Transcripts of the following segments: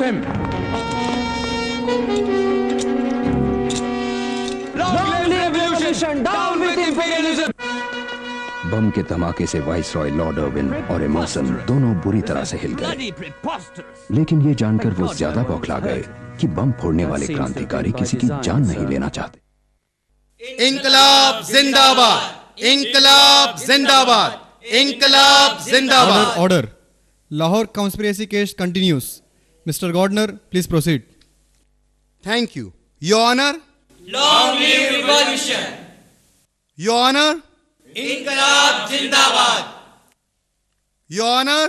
Arrest him! Long live revolution! Down with imperialism! बम के धमाके से वाइसरॉय लॉर्ड अर्विन और एमर्सन दोनों बुरी तरह से हिल गए, लेकिन ये जानकर वो ज्यादा बौखला गए कि बम फोड़ने वाले क्रांतिकारी किसी की जान नहीं लेना चाहते। इंकलाब जिंदाबाद! इंकलाब जिंदाबाद! इंकलाब जिंदाबाद! Order. Lahore conspiracy case continues. Mr. Gardner, please proceed. Thank you. Your Honor. Long live revolution! Your Honor. इंकलाब जिंदाबाद! Your Honor.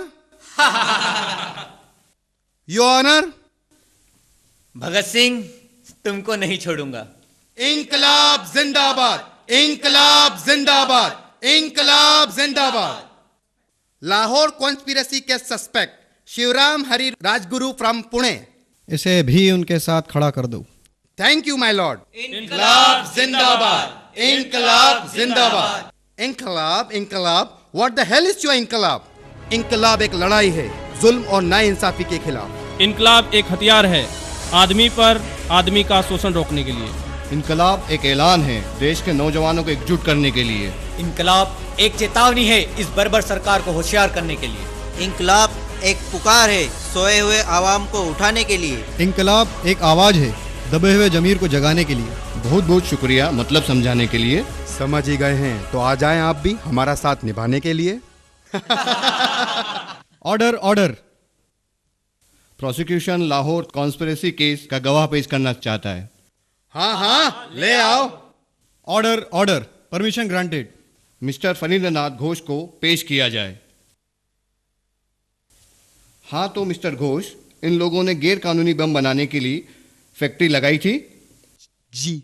Your Honor. Bhagat Singh, तुमको नहीं छोड़ूंगा। इंकलाब जिंदाबाद! इंकलाब जिंदाबाद! इंकलाब जिंदाबाद! लाहौर कॉन्स्पिरेसी के सस्पेक्ट शिवराम हरि राजगुरु फ्रॉम पुणे। इसे भी उनके साथ खड़ा कर दो। Thank you my lord. इंकलाब जिंदाबाद! इंकलाब जिंदाबाद! इंकलाब इंकलाब what the hell is your इंकलाब? इंकलाब एक लड़ाई है जुल्म और नाइंसाफी के खिलाफ। इंकलाब एक हथियार है आदमी पर आदमी का शोषण रोकने के लिए। इंकलाब एक ऐलान है देश के नौजवानों को एकजुट करने के लिए। इंकलाब एक चेतावनी है इस बर्बर सरकार को होशियार करने के लिए। इंकलाब एक पुकार है सोए हुए आवाम को उठाने के लिए। इंकलाब एक आवाज है दबे हुए जमीर को जगाने के लिए। बहुत बहुत शुक्रिया मतलब समझाने के लिए। समझ ही गए हैं तो आ जाएं आप भी हमारा साथ निभाने के लिए। Order order. Prosecution Lahore conspiracy case का गवाह पेश करना चाहता है। हाँ हाँ ले आओ। Order order. Permission granted. Mister Phanindranath Ghosh को पेश किया जाए। हाँ तो मिस्टर घोष, इन लोगों ने गैर कानूनी बम बनाने के लिए फैक्ट्री लगाई थी? जी।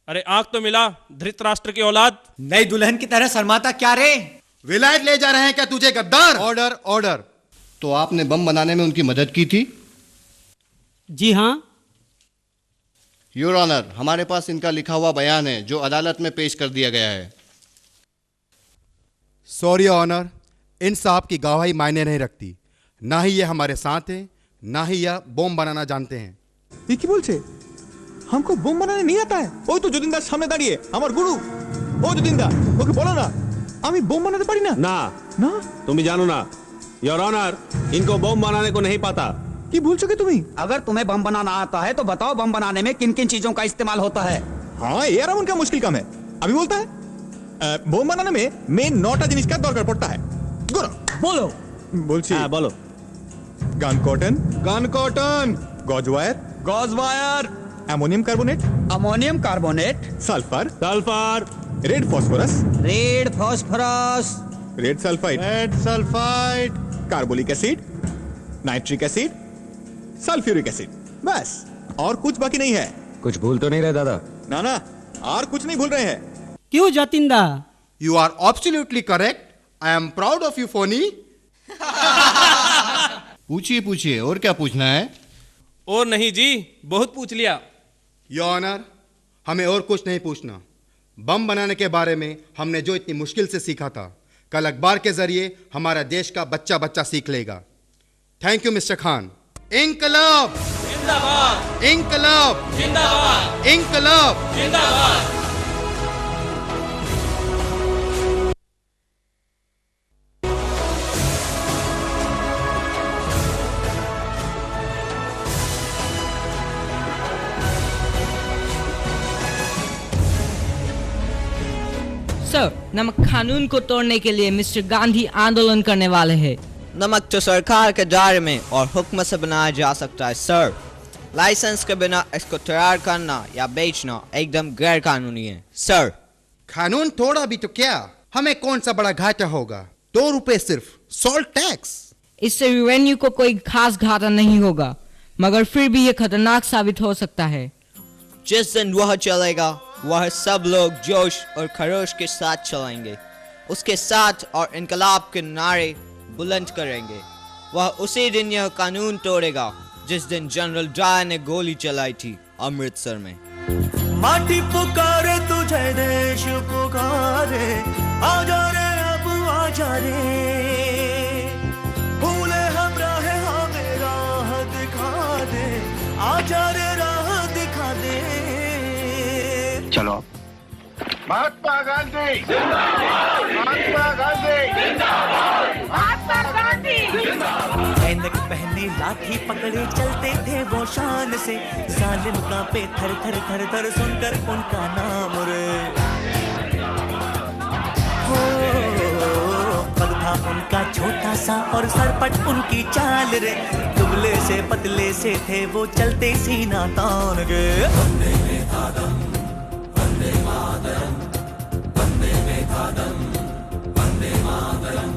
अरे आंख तो मिला धृतराष्ट्र की औलाद। नई दुल्हन की तरह शर्माता क्या रे? विलायत ले जा रहे हैं क्या तुझे गद्दार? Order order. तो आपने बम बनाने में उनकी मदद की थी? जी हाँ। योर ऑनर, हमारे पास इनका लिखा हुआ बयान है जो अदालत में पेश कर दिया गया है। सॉरी ऑनर, इन साहब की गवाही मायने नहीं रखती। ना ही ये हमारे साथ हैं, ना ही यह बम बनाना जानते हैं। ये কি বলছে? हमको बम बनाने नहीं आता है। ওই তো যতীনদার সামনে দাঁড়িয়ে আমার গুরু। ও যতীনদা, ওকে বলো না আমি बम बनाते পারি না। ना না तुम ही जानो ना। योर ऑनर, इनको बम बनाने को नहीं पता। কি বলছো কি তুমি? अगर तुम्हें बम बनाना आता है तो बताओ बम बनाने में किन किन चीजों का इस्तेमाल होता है। हाँ ये आराम उनका मुश्किल काम है। अभी बोलता है बम बनाने में मेन 9টা জিনিস का दरकार पड़ता है। गुरु बोलो। বলছি हाँ बोलो। Gun cotton, gun cotton, gauze wire, gauze wire, ammonium carbonate, ammonium carbonate, sulphur, sulphur, red phosphorus, red phosphorus, red sulphide, red sulphide, carbolic acid, nitric acid, sulphuric acid. बस और कुछ बाकी नहीं है। कुछ भूल तो नहीं रहे दादा? ना ना और कुछ नहीं भूल रहे हैं। क्यों Jatinda? You are absolutely correct. I am proud of you Phoni. पूछिए पूछिए, और क्या पूछना है? और नहीं जी, बहुत पूछ लिया। योर ऑनर, हमें और कुछ नहीं पूछना। बम बनाने के बारे में हमने जो इतनी मुश्किल से सीखा था, कल अखबार के जरिए हमारा देश का बच्चा बच्चा सीख लेगा। Thank you mister Khan. इंकलाब जिंदाबाद! इंकलाब जिंदाबाद! इंकलाब जिंदाबाद! सर, नमक कानून को तोड़ने के लिए मिस्टर गांधी आंदोलन करने वाले हैं। नमक तो सरकार के दायरे में और हुक्म से बनाया जा सकता है सर। लाइसेंस के बिना इसको तैयार करना या बेचना एकदम गैर कानूनी है सर। कानून तोड़ा भी तो क्या, हमें कौन सा बड़ा घाटा होगा? 2 रुपए सिर्फ सॉल्ट टैक्स। इससे रेवेन्यू को कोई खास घाटा नहीं होगा, मगर फिर भी ये खतरनाक साबित हो सकता है। जिस दिन वह चलेगा वह सब लोग जोश और खरोश के साथ चलेंगे, उसके साथ और इनकलाब के नारे बुलंद करेंगे। वह उसी दिन यह कानून तोड़ेगा जिस दिन जनरल डायर ने गोली चलाई थी अमृतसर में। माटी पुकारे तुझे, देश पुकारे, आजा रे अब आजा रे, भूले हम राह हमें राह दिखा चलो अब। महात्मा गांधी महात्मा गांधी महात्मा गांधी। ऐनक पहने लाठी पकड़े चलते थे वो शान से, जालिम कांपे थर थर थर थर सुनकर उनका नाम रे। पग था उनका छोटा सा और सरपट उनकी चाल रे, दुबले से पतले से थे वो चलते सीना तान के। वंदे मातरम वंदे मातरम वंदे मातरम वंदे मातरम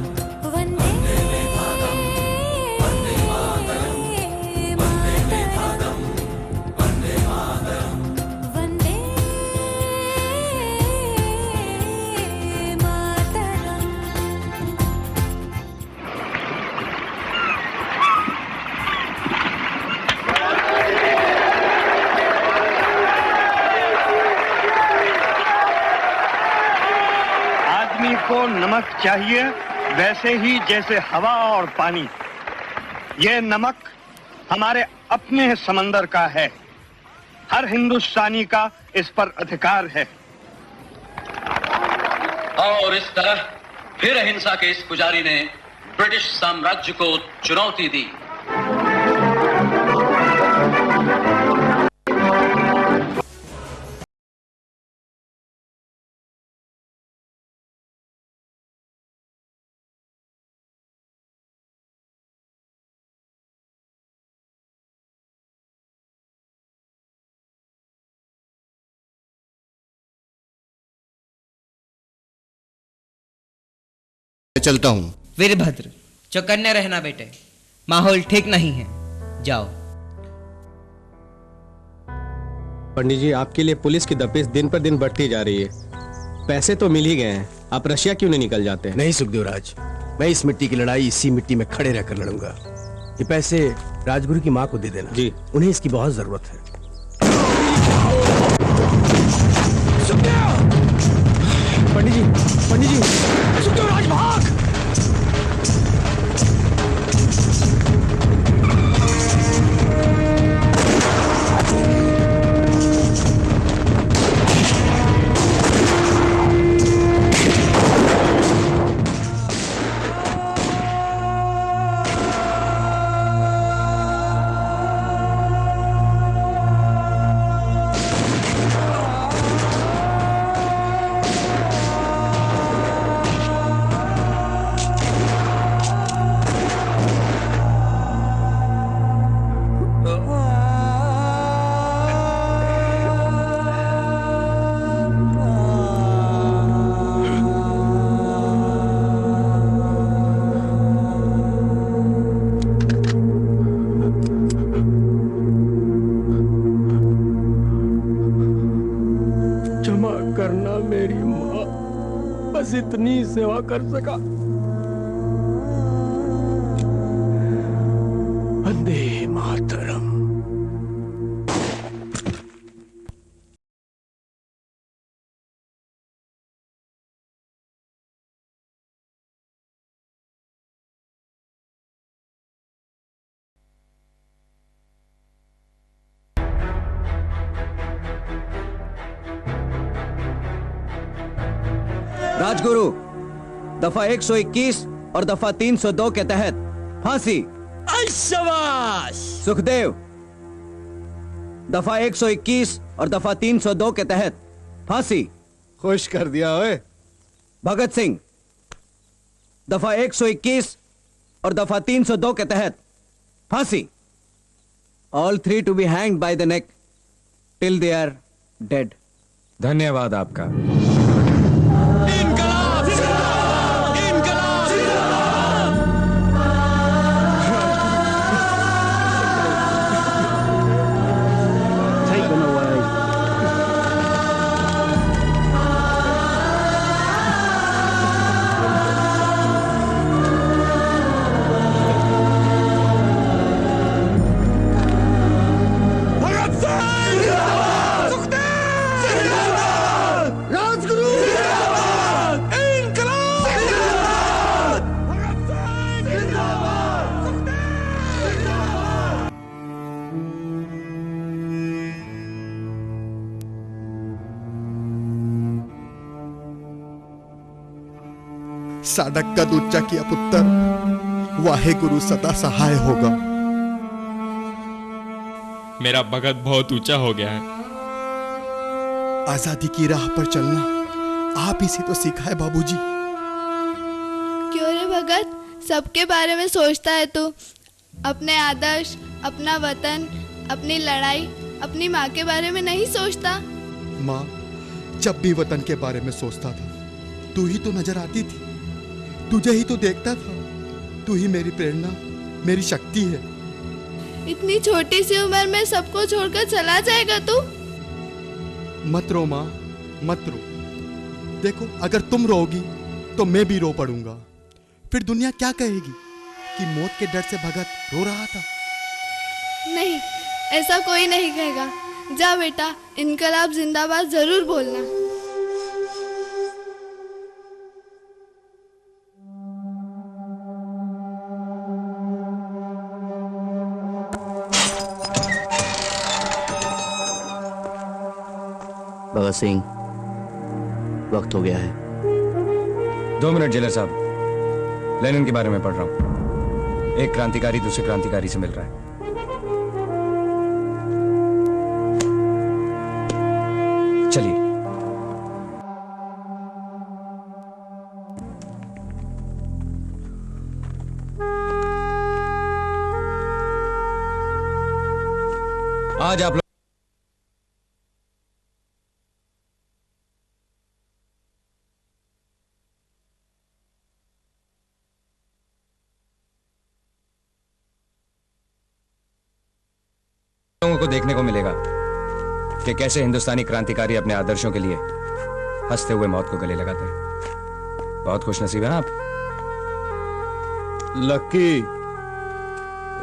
वंदे मातरम वंदे मातरम वंदे मातरम वंदे मातरम वंदे मातरम। आदमी को नमक चाहिए वैसे ही जैसे हवा और पानी। ये नमक हमारे अपने समंदर का है, हर हिंदुस्तानी का इस पर अधिकार है। और इस तरह फिर अहिंसा के इस पुजारी ने ब्रिटिश साम्राज्य को चुनौती दी। चलता हूँ। वीरभद्र, चौकन्ने रहना बेटे, माहौल ठीक नहीं है, जाओ। पंडित जी, आपके लिए पुलिस की दबिश दिन पर दिन बढ़ती जा रही है। पैसे तो मिल ही गए हैं, आप रशिया क्यों नहीं निकल जाते? नहीं सुखदेव राज, मैं इस मिट्टी की लड़ाई इसी मिट्टी में खड़े रहकर लड़ूंगा। ये पैसे राजगुरु की माँ को दे देना जी, उन्हें इसकी बहुत जरूरत है। पंडित जी सुखदेव राज भाग। करना मेरी माँ, बस इतनी सेवा कर सका। वंदे मातरम। राजगुरु, दफा 121 और दफा 302 के तहत फांसी। शाबाश। सुखदेव, दफा 121 और दफा 302 के तहत फांसी। खुश कर दिया ओए। भगत सिंह, दफा 121 और दफा 302 के तहत फांसी। All 3 to be hanged by the neck till they are dead. धन्यवाद आपका। राज साडा कद उच्चा किया पुत्र, वाहे गुरु सदा सहाय होगा। मेरा भगत बहुत ऊंचा हो गया है। आजादी की राह पर चलना आप ही से तो सीखा है बाबूजी। क्यों रे भगत, सबके बारे में सोचता है तू, अपने आदर्श, अपना वतन, अपनी लड़ाई, अपनी माँ के बारे में नहीं सोचता? माँ, जब भी वतन के बारे में सोचता था तू ही तो नजर आती थी, तुझे ही तो देखता था। तू ही मेरी प्रेरणा, मेरी शक्ति है। इतनी छोटी सी उम्र में सबको छोड़कर चला जाएगा तू? मत रो माँ, मत रो। देखो, अगर तुम रोगी तो मैं भी रो पड़ूंगा। फिर दुनिया क्या कहेगी कि मौत के डर से भगत रो रहा था। नहीं, ऐसा कोई नहीं कहेगा। जा बेटा, इनकलाब जिंदाबाद जरूर बोलना। भगत सिंह, वक्त हो गया है। 2 मिनट जेलर साहब, लेनिन के बारे में पढ़ रहा हूं। एक क्रांतिकारी दूसरे क्रांतिकारी से मिल रहा है। चलिए। आज आप लोगों को देखने को मिलेगा कि कैसे हिंदुस्तानी क्रांतिकारी अपने आदर्शों के लिए हंसते हुए मौत को गले लगाते हैं। बहुत खुशनसीब हैं आप। Lucky,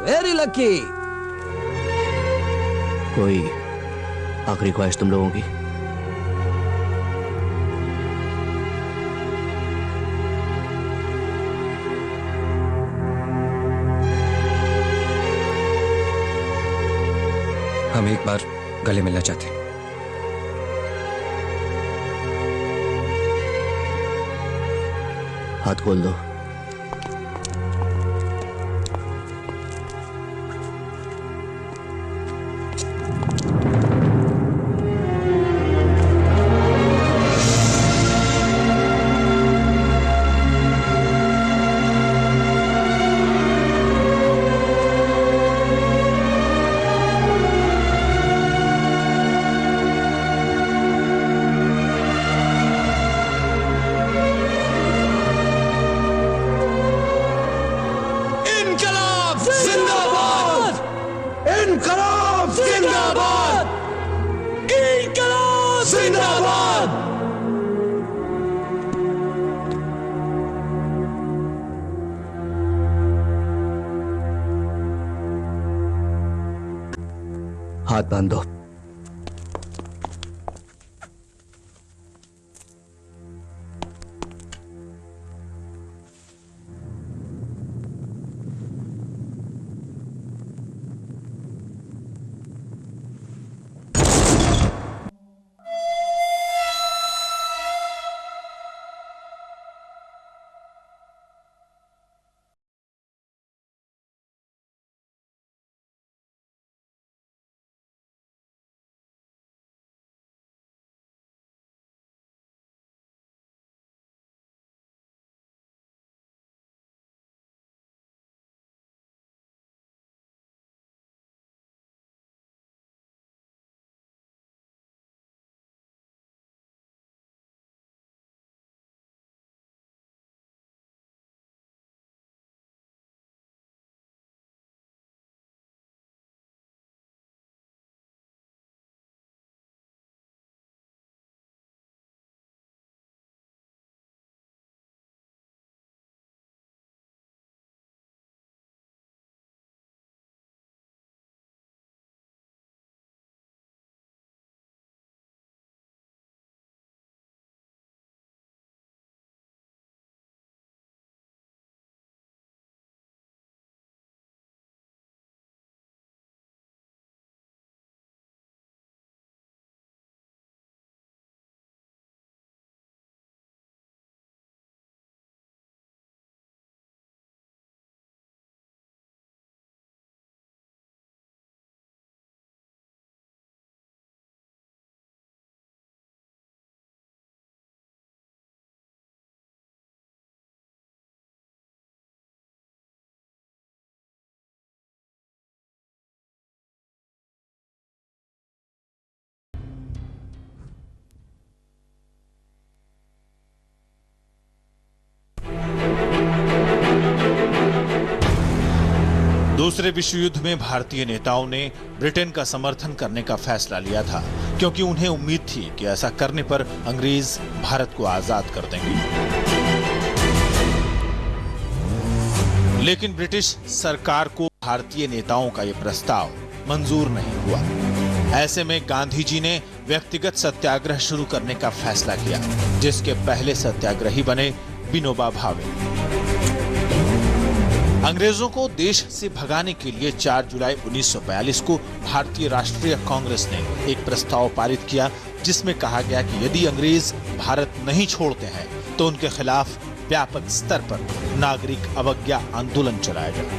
very lucky. कोई आखिरी ख्वाहिश तुम लोगों की? हम एक बार गले मिलना चाहते हैं। हाथ खोल दो। हाथ बांध दो। दूसरे विश्व युद्ध में भारतीय नेताओं ने ब्रिटेन का समर्थन करने का फैसला लिया था, क्योंकि उन्हें उम्मीद थी कि ऐसा करने पर अंग्रेज भारत को आजाद कर देंगे। लेकिन ब्रिटिश सरकार को भारतीय नेताओं का यह प्रस्ताव मंजूर नहीं हुआ। ऐसे में गांधी जी ने व्यक्तिगत सत्याग्रह शुरू करने का फैसला किया, जिसके पहले सत्याग्रही बने विनोबा भावे। अंग्रेजों को देश से भगाने के लिए 4 जुलाई 1942 को भारतीय राष्ट्रीय कांग्रेस ने एक प्रस्ताव पारित किया, जिसमें कहा गया कि यदि अंग्रेज भारत नहीं छोड़ते हैं तो उनके खिलाफ व्यापक स्तर पर नागरिक अवज्ञा आंदोलन चलाया जाए।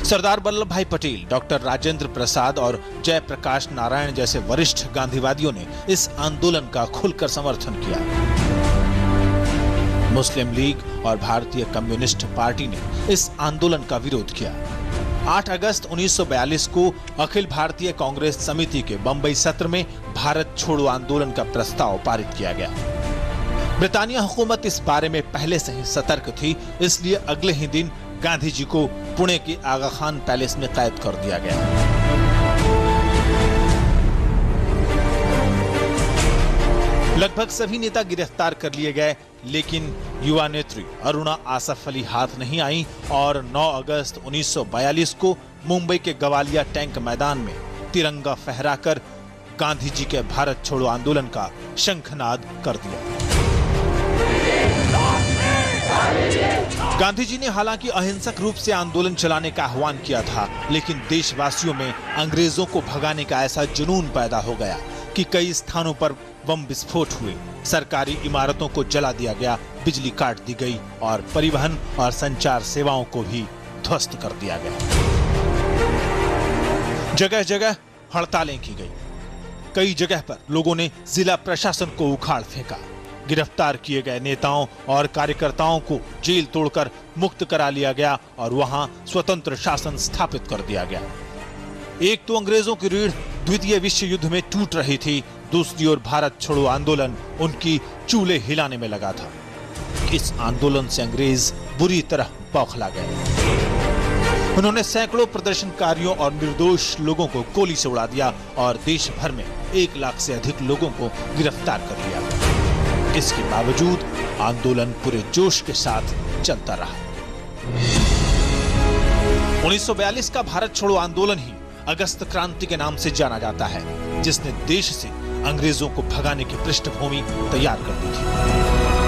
सरदार वल्लभ भाई पटेल, डॉक्टर राजेंद्र प्रसाद और जयप्रकाश नारायण जैसे वरिष्ठ गांधीवादियों ने इस आंदोलन का खुलकर समर्थन किया। मुस्लिम लीग और भारतीय कम्युनिस्ट पार्टी ने इस आंदोलन का विरोध किया। 8 अगस्त 1942 को अखिल भारतीय कांग्रेस समिति के बंबई सत्र में भारत छोड़ो आंदोलन का प्रस्ताव पारित किया गया। ब्रिटानिया हुकूमत इस बारे में पहले से ही सतर्क थी, इसलिए अगले ही दिन गांधी जी को पुणे के आगा खान पैलेस में कैद कर दिया गया। लगभग सभी नेता गिरफ्तार कर लिए गए, लेकिन युवा नेत्री अरुणा आसफ अली हाथ नहीं आई और 9 अगस्त 1942 को मुंबई के गवालिया टैंक मैदान में तिरंगा फहराकर गांधी जी के भारत छोड़ो आंदोलन का शंखनाद कर दिया। गांधी जी ने हालांकि अहिंसक रूप से आंदोलन चलाने का आह्वान किया था, लेकिन देशवासियों में अंग्रेजों को भगाने का ऐसा जुनून पैदा हो गया कि कई स्थानों पर बम विस्फोट हुए, सरकारी इमारतों को जला दिया गया, बिजली काट दी गई और परिवहन और संचार सेवाओं को भी ध्वस्त कर दिया गया। जगह जगह हड़तालें की गई। कई जगह पर लोगों ने जिला प्रशासन को उखाड़ फेंका। गिरफ्तार किए गए नेताओं और कार्यकर्ताओं को जेल तोड़कर मुक्त करा लिया गया और वहां स्वतंत्र शासन स्थापित कर दिया गया। एक तो अंग्रेजों की रीढ़ द्वितीय विश्व युद्ध में टूट रही थी, दूसरी ओर भारत छोड़ो आंदोलन उनकी चूल्हे हिलाने में लगा था। इस आंदोलन से अंग्रेज बुरी तरह बौखला गए। उन्होंने सैकड़ों प्रदर्शनकारियों और निर्दोष लोगों को गोली से उड़ा दिया और देश भर में 1 लाख से अधिक लोगों को गिरफ्तार कर लिया। इसके बावजूद आंदोलन पूरे जोश के साथ चलता रहा। 1942 का भारत छोड़ो आंदोलन ही अगस्त क्रांति के नाम से जाना जाता है, जिसने देश से अंग्रेजों को भगाने की पृष्ठभूमि तैयार कर दी थी।